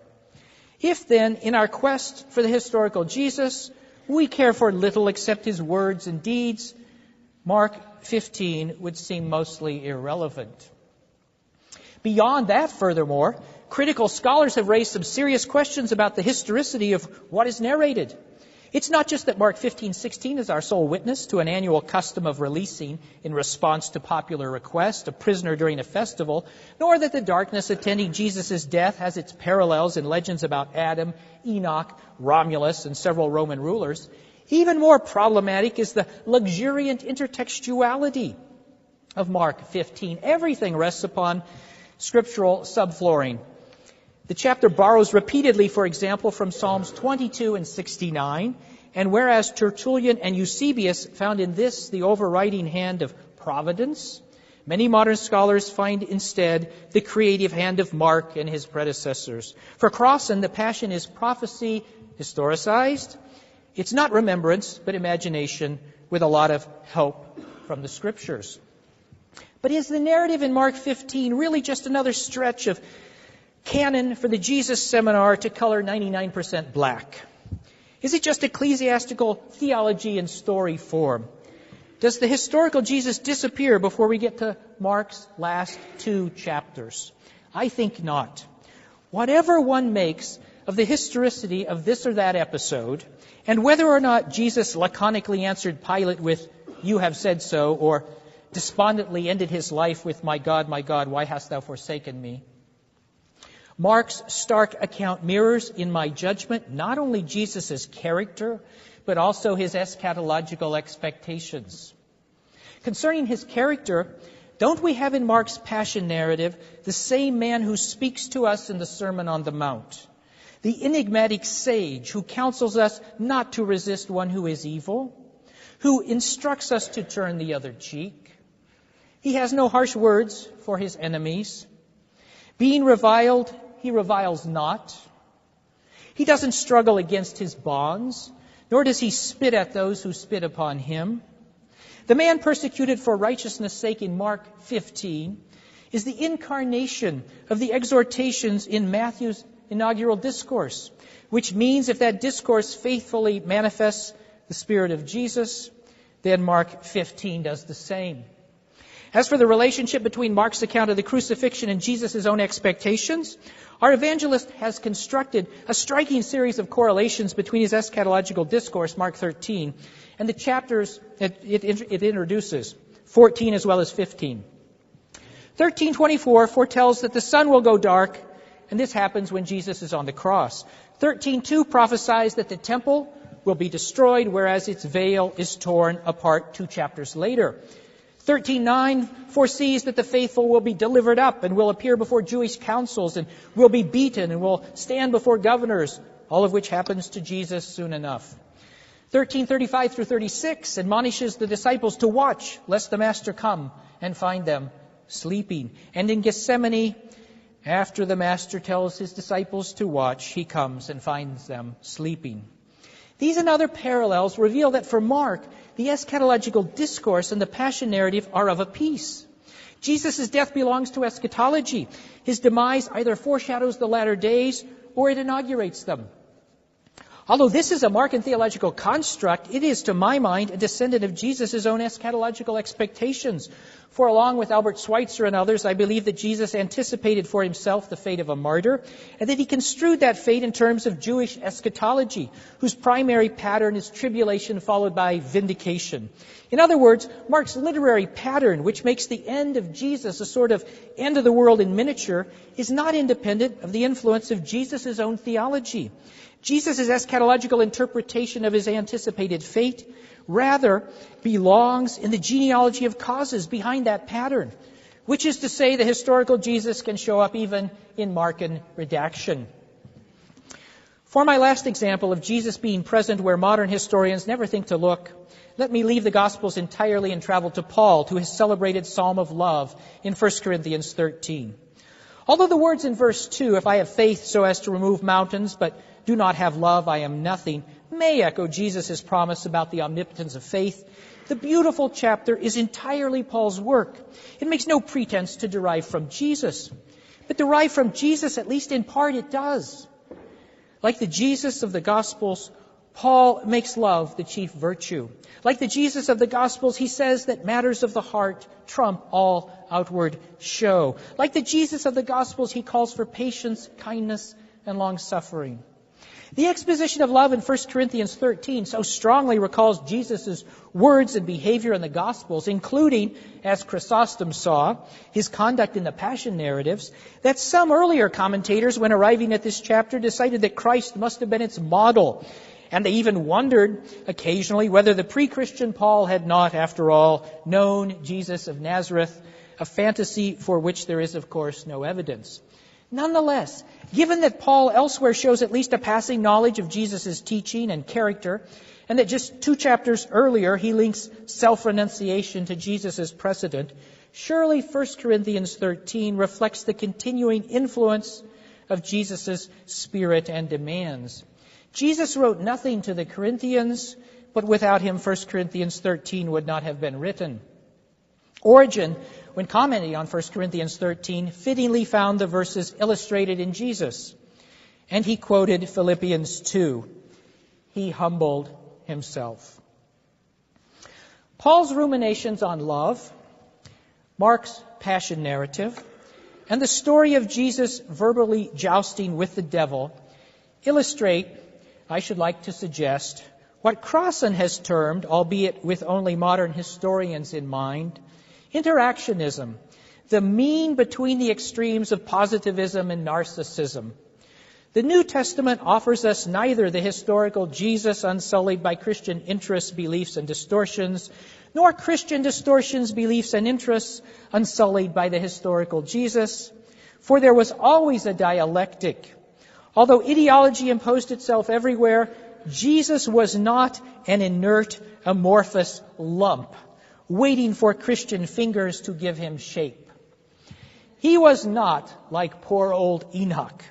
If then, in our quest for the historical Jesus, we care for little except his words and deeds, Mark 15 would seem mostly irrelevant. Beyond that, furthermore, Critical scholars have raised some serious questions about the historicity of what is narrated. It's not just that Mark 15:16 is our sole witness to an annual custom of releasing, in response to popular request, a prisoner during a festival, nor that the darkness attending Jesus' death has its parallels in legends about Adam, Enoch, Romulus, and several Roman rulers. Even more problematic is the luxuriant intertextuality of Mark 15. Everything rests upon scriptural subflooring. The chapter borrows repeatedly, for example, from Psalms 22 and 69, and whereas Tertullian and Eusebius found in this the overriding hand of providence, many modern scholars find instead the creative hand of Mark and his predecessors. For Crossan, the Passion is prophecy historicized. It's not remembrance, but imagination with a lot of help from the Scriptures. But is the narrative in Mark 15 really just another stretch of canon for the Jesus seminar to color 99% black? Is it just ecclesiastical theology in story form? Does the historical Jesus disappear before we get to Mark's last 2 chapters? I think not. Whatever one makes of the historicity of this or that episode, and whether or not Jesus laconically answered Pilate with, "You have said so," or despondently ended his life with, my God, why hast thou forsaken me?" Mark's stark account mirrors, in my judgment, not only Jesus' character, but also his eschatological expectations. Concerning his character, don't we have in Mark's Passion narrative the same man who speaks to us in the Sermon on the Mount? The enigmatic sage who counsels us not to resist one who is evil, who instructs us to turn the other cheek. He has no harsh words for his enemies. Being reviled, he reviles not. He doesn't struggle against his bonds, nor does he spit at those who spit upon him. The man persecuted for righteousness' sake in Mark 15 is the incarnation of the exhortations in Matthew's inaugural discourse, which means if that discourse faithfully manifests the Spirit of Jesus, then Mark 15 does the same. As for the relationship between Mark's account of the crucifixion and Jesus' own expectations, our evangelist has constructed a striking series of correlations between his eschatological discourse, Mark 13, and the chapters it introduces, 14 as well as 15. 13:24 foretells that the sun will go dark, and this happens when Jesus is on the cross. 13:2 prophesies that the temple will be destroyed, whereas its veil is torn apart 2 chapters later. 13:9 foresees that the faithful will be delivered up and will appear before Jewish councils and will be beaten and will stand before governors, all of which happens to Jesus soon enough. 13:35 through 36 admonishes the disciples to watch, lest the Master come and find them sleeping. And in Gethsemane, after the Master tells his disciples to watch, he comes and finds them sleeping. These and other parallels reveal that for Mark, the eschatological discourse and the Passion narrative are of a piece. Jesus' death belongs to eschatology. His demise either foreshadows the latter days or it inaugurates them. Although this is a Markan theological construct, it is, to my mind, a descendant of Jesus' own eschatological expectations. For along with Albert Schweitzer and others, I believe that Jesus anticipated for himself the fate of a martyr, and that he construed that fate in terms of Jewish eschatology, whose primary pattern is tribulation followed by vindication. In other words, Mark's literary pattern, which makes the end of Jesus a sort of end of the world in miniature, is not independent of the influence of Jesus' own theology. Jesus' eschatological interpretation of his anticipated fate rather belongs in the genealogy of causes behind that pattern, which is to say the historical Jesus can show up even in Markan redaction. For my last example of Jesus being present where modern historians never think to look, let me leave the Gospels entirely and travel to Paul, to his celebrated Psalm of Love in 1 Corinthians 13. Although the words in verse 2, if I have faith so as to remove mountains, but do not have love, I am nothing, may echo Jesus' promise about the omnipotence of faith, the beautiful chapter is entirely Paul's work. It makes no pretense to derive from Jesus. But derive from Jesus, at least in part, it does. Like the Jesus of the Gospels, Paul makes love the chief virtue. Like the Jesus of the Gospels, he says that matters of the heart trump all outward show. Like the Jesus of the Gospels, he calls for patience, kindness, and long-suffering. The exposition of love in 1 Corinthians 13 so strongly recalls Jesus' words and behavior in the Gospels, including, as Chrysostom saw, his conduct in the Passion narratives, that some earlier commentators, when arriving at this chapter, decided that Christ must have been its model. And they even wondered occasionally whether the pre-Christian Paul had not, after all, known Jesus of Nazareth, a fantasy for which there is, of course, no evidence. Nonetheless, given that Paul elsewhere shows at least a passing knowledge of Jesus' teaching and character, and that just 2 chapters earlier he links self-renunciation to Jesus' precedent, surely 1 Corinthians 13 reflects the continuing influence of Jesus' spirit and demands. Jesus wrote nothing to the Corinthians, but without him 1 Corinthians 13 would not have been written. Origen, when commenting on 1 Corinthians 13, fittingly found the verses illustrated in Jesus. And he quoted Philippians 2. He humbled himself. Paul's ruminations on love, Mark's passion narrative, and the story of Jesus verbally jousting with the devil illustrate, I should like to suggest, what Crossan has termed, albeit with only modern historians in mind, interactionism, the mean between the extremes of positivism and narcissism. The New Testament offers us neither the historical Jesus unsullied by Christian interests, beliefs, and distortions, nor Christian distortions, beliefs, and interests unsullied by the historical Jesus, for there was always a dialectic. Although ideology imposed itself everywhere, Jesus was not an inert, amorphous lump, waiting for Christian fingers to give him shape. He was not like poor old Enoch,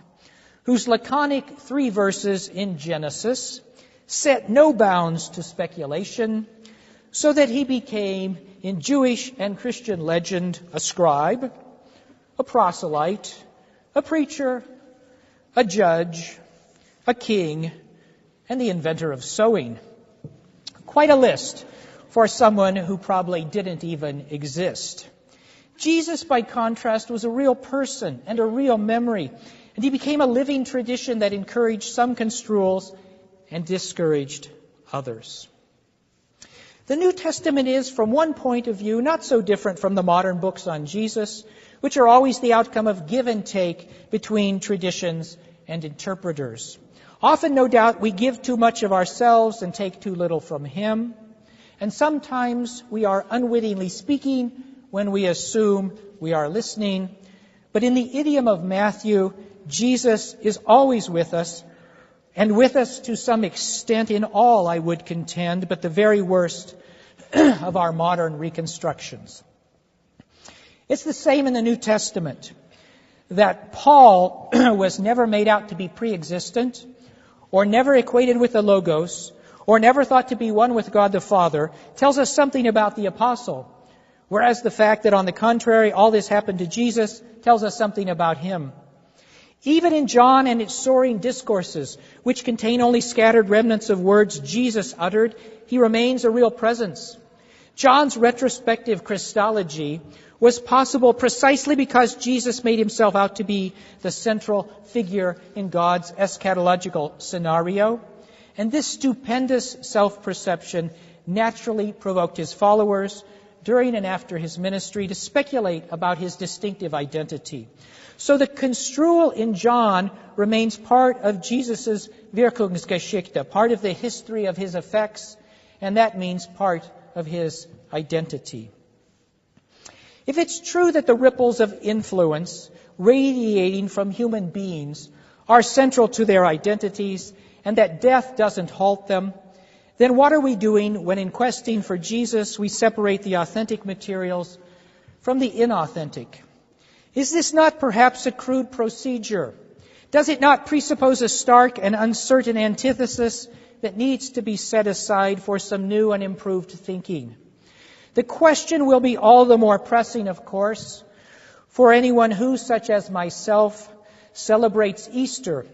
whose laconic 3 verses in Genesis set no bounds to speculation, so that he became, in Jewish and Christian legend, a scribe, a proselyte, a preacher, a judge, a king, and the inventor of sewing. Quite a list for someone who probably didn't even exist. Jesus, by contrast, was a real person and a real memory, and he became a living tradition that encouraged some construals and discouraged others. The New Testament is, from one point of view, not so different from the modern books on Jesus, which are always the outcome of give and take between traditions and interpreters. Often, no doubt, we give too much of ourselves and take too little from him. And sometimes we are unwittingly speaking when we assume we are listening. But in the idiom of Matthew, Jesus is always with us, and with us to some extent in all, I would contend, but the very worst of our modern reconstructions. It's the same in the New Testament, that Paul was never made out to be pre-existent, or never equated with the Logos, or never thought to be one with God the Father, tells us something about the apostle, whereas the fact that, on the contrary, all this happened to Jesus tells us something about him. Even in John and its soaring discourses, which contain only scattered remnants of words Jesus uttered, he remains a real presence. John's retrospective Christology was possible precisely because Jesus made himself out to be the central figure in God's eschatological scenario. And this stupendous self-perception naturally provoked his followers during and after his ministry to speculate about his distinctive identity. So the construal in John remains part of Jesus' Wirkungsgeschichte, part of the history of his effects, and that means part of his identity. If it's true that the ripples of influence radiating from human beings are central to their identities, and that death doesn't halt them, then what are we doing when, in questing for Jesus, we separate the authentic materials from the inauthentic? Is this not perhaps a crude procedure? Does it not presuppose a stark and uncertain antithesis that needs to be set aside for some new and improved thinking? The question will be all the more pressing, of course, for anyone who, such as myself, celebrates Easter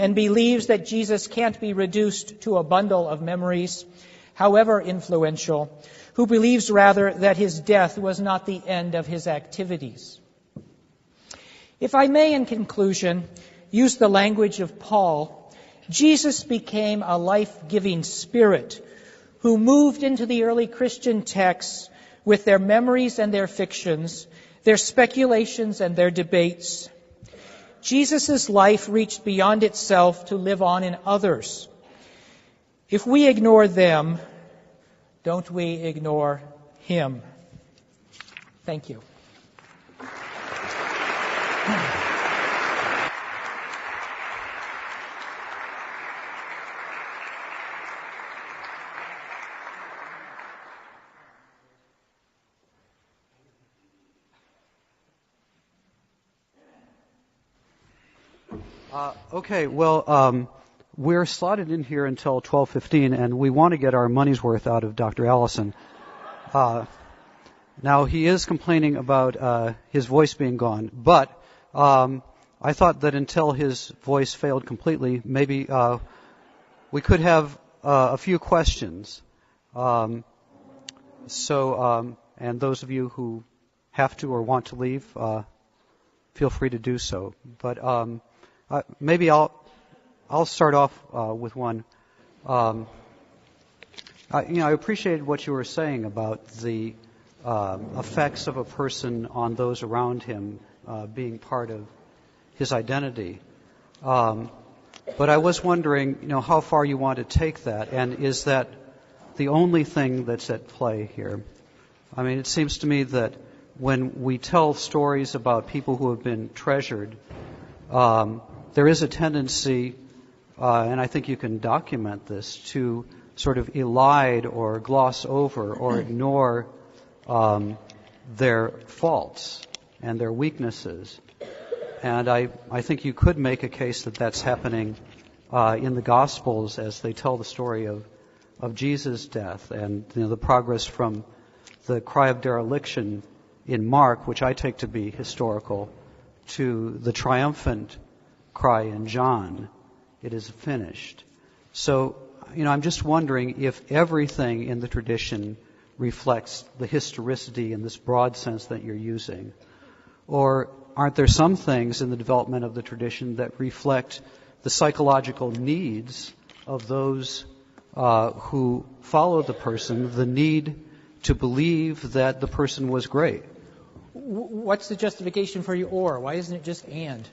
and believes that Jesus can't be reduced to a bundle of memories, however influential, who believes rather that his death was not the end of his activities. If I may, in conclusion, use the language of Paul, Jesus became a life-giving spirit who moved into the early Christian texts with their memories and their fictions, their speculations and their debates. Jesus' life reached beyond itself to live on in others. If we ignore them, don't we ignore him? Thank you. We're slotted in here until 12:15, and we want to get our money's worth out of Dr. Allison. Now, he is complaining about his voice being gone, but I thought that until his voice failed completely, maybe we could have a few questions. And those of you who have to or want to leave, feel free to do so. But maybe I'll start off with one. I appreciated what you were saying about the effects of a person on those around him being part of his identity. But I was wondering, how far you want to take that, and is that the only thing that's at play here? I mean, it seems to me that when we tell stories about people who have been treasured, there is a tendency, and I think you can document this, to sort of elide or gloss over or ignore their faults and their weaknesses. And I think you could make a case that that's happening in the Gospels as they tell the story of Jesus' death and the progress from the cry of dereliction in Mark, which I take to be historical, to the triumphant cry in John, "It is finished." So, I'm just wondering if everything in the tradition reflects the historicity in this broad sense that you're using, or aren't there some things in the development of the tradition that reflect the psychological needs of those who follow the person, the need to believe that the person was great? What's the justification for your or? Why isn't it just and?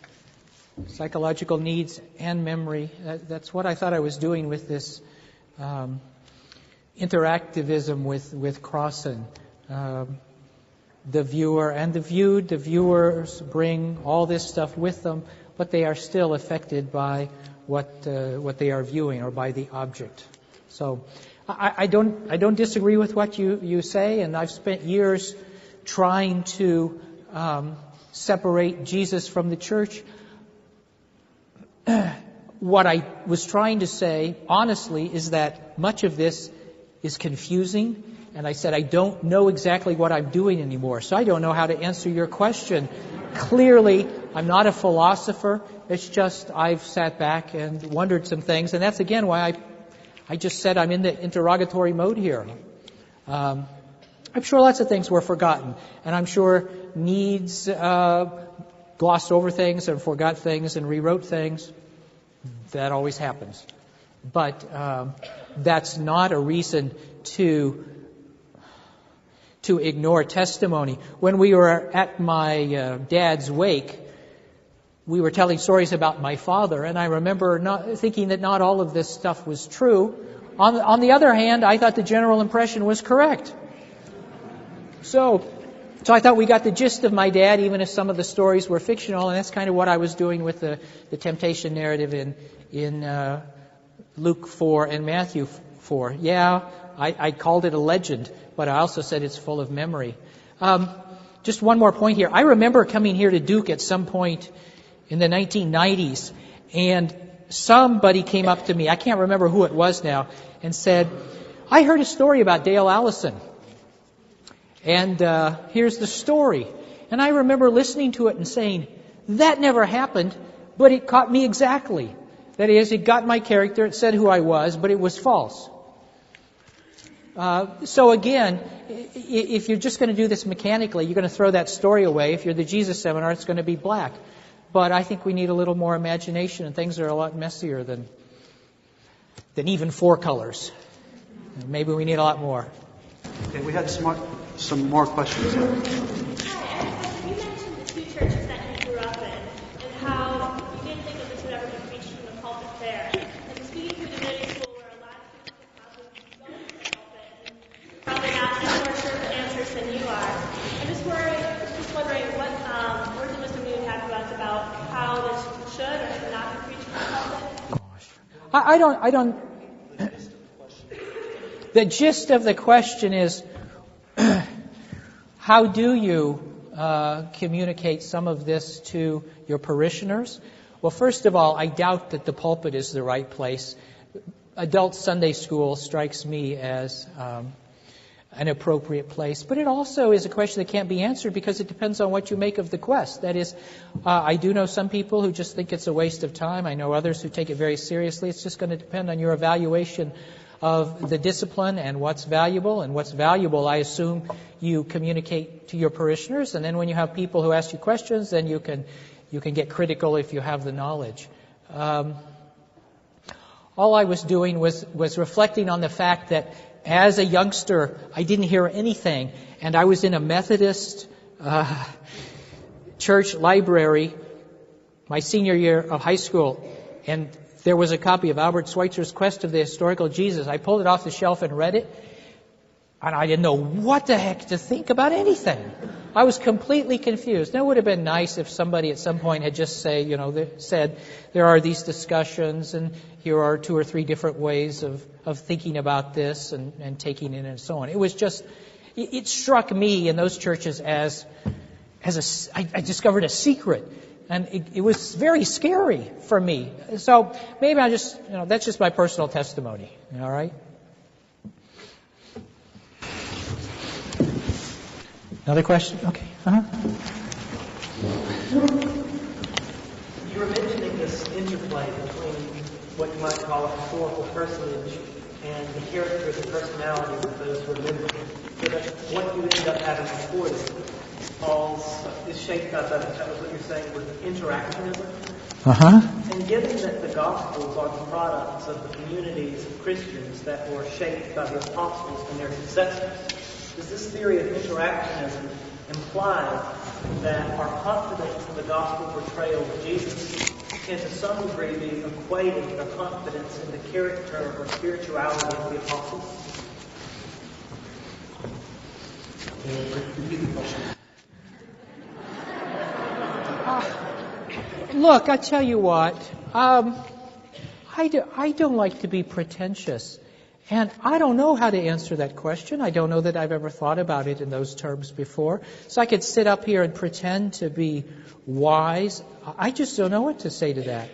Psychological needs and memory. That's what I thought I was doing with this interactivism with Crossan. The viewer and the viewed, the viewers bring all this stuff with them, but they are still affected by what they are viewing or by the object. So I don't disagree with what you say, and I've spent years trying to separate Jesus from the church. What I was trying to say, honestly, is that much of this is confusing, and I said I don't know exactly what I'm doing anymore, so I don't know how to answer your question. Clearly, I'm not a philosopher. It's just I've sat back and wondered some things, and that's again why I just said I'm in the interrogatory mode here. I'm sure lots of things were forgotten, and I'm sure needs glossed over things and forgot things and rewrote things. That always happens. But that's not a reason to ignore testimony. When we were at my dad's wake, we were telling stories about my father, and I remember thinking that not all of this stuff was true. On the other hand, I thought the general impression was correct. So I thought we got the gist of my dad, even if some of the stories were fictional, and that's kind of what I was doing with the temptation narrative in Luke 4 and Matthew 4. Yeah, I called it a legend, but I also said it's full of memory. Just one more point here. I remember coming here to Duke at some point in the 1990s, and somebody came up to me, I can't remember who it was now, and said, "I heard a story about Dale Allison. And here's the story." And I remember listening to it and saying, that never happened, but it caught me exactly. That is, it got my character, it said who I was, but it was false. So again, if you're just going to do this mechanically, you're going to throw that story away. If you're the Jesus seminar, it's going to be black. But I think we need a little more imagination, and things are a lot messier than even 4 colors. Maybe we need a lot more. Okay, we had some more questions. Hi, you mentioned the 2 churches that you grew up in, and how you didn't think that this would ever be preached from the pulpit there. And speaking to divinity school, where a lot of people could probably go to the pulpit and probably ask more sure answers than you are. I'm just wondering what words of wisdom you would have to us about how this should or should not be preached from the pulpit. Gosh, I don't. The gist of the question is, how do you communicate some of this to your parishioners? Well, first of all, I doubt that the pulpit is the right place. Adult Sunday school strikes me as an appropriate place. But it also is a question that can't be answered because it depends on what you make of the quest. That is, I do know some people who just think it's a waste of time. I know others who take it very seriously. It's just going to depend on your evaluation of the discipline and what's valuable. And what's valuable, I assume, you communicate to your parishioners. And then when you have people who ask you questions, then you can get critical if you have the knowledge. All I was doing was reflecting on the fact that as a youngster, I didn't hear anything. And I was in a Methodist church library my senior year of high school. And there was a copy of Albert Schweitzer's Quest of the Historical Jesus. I pulled it off the shelf and read it. And I didn't know what the heck to think about anything. I was completely confused. Now, it would have been nice if somebody at some point had just said, there are these discussions and here are 2 or 3 different ways of thinking about this and taking it and so on. It was just, it struck me in those churches as I discovered a secret. And it was very scary for me. So maybe I just, that's just my personal testimony. All right? Another question? Okay. You were mentioning this interplay between what you might call a historical personage and the characters and personalities of those who are members. So that what you end up having before is shaped by that was what you're saying with interactionism. And given that the Gospels are the products of the communities of Christians that were shaped by the apostles and their successors, does this theory of interactionism imply that our confidence in the gospel portrayal of Jesus can to some degree be equated with our confidence in the character or spirituality of the apostles? Repeat the question. Look, I tell you what, I don't like to be pretentious. And I don't know how to answer that question. I don't know that I've ever thought about it in those terms before. So I could sit up here and pretend to be wise. I just don't know what to say to that.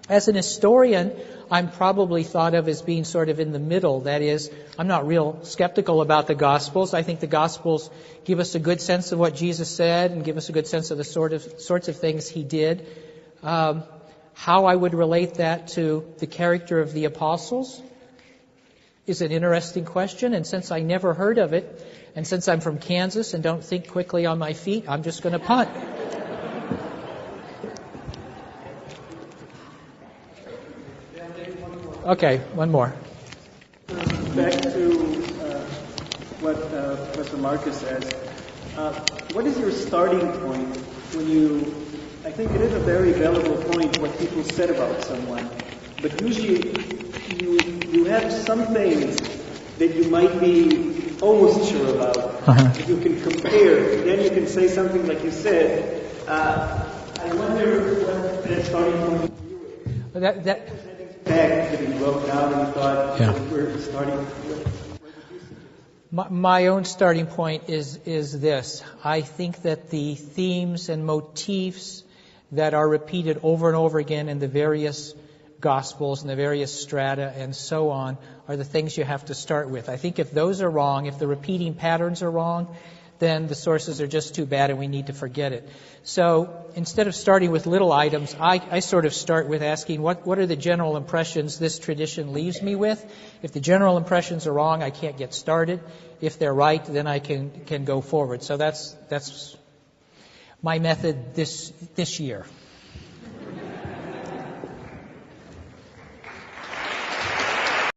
As an historian, I'm probably thought of as being sort of in the middle. That is, I'm not real skeptical about the Gospels. I think the Gospels give us a good sense of what Jesus said and give us a good sense of the sorts of things he did. How I would relate that to the character of the apostles is an interesting question, and since I never heard of it, and since I'm from Kansas and don't think quickly on my feet, I'm just going to punt. Okay, one more. Back to what Professor Marcus says. What is your starting point when you... I think it is a very valuable point what people said about someone, but usually you have some things that you might be almost sure about. If you can compare, then you can say something like you said. I wonder what the starting point for you is. That you wrote down and you thought, we're starting with. My own starting point is this. I think that the themes and motifs that are repeated over and over again in the various Gospels and the various strata and so on are the things you have to start with. I think if those are wrong, if the repeating patterns are wrong, then the sources are just too bad and we need to forget it. So instead of starting with little items, I sort of start with asking what are the general impressions this tradition leaves me with. If the general impressions are wrong, I can't get started. If they're right, then I can go forward. So that's my method this year.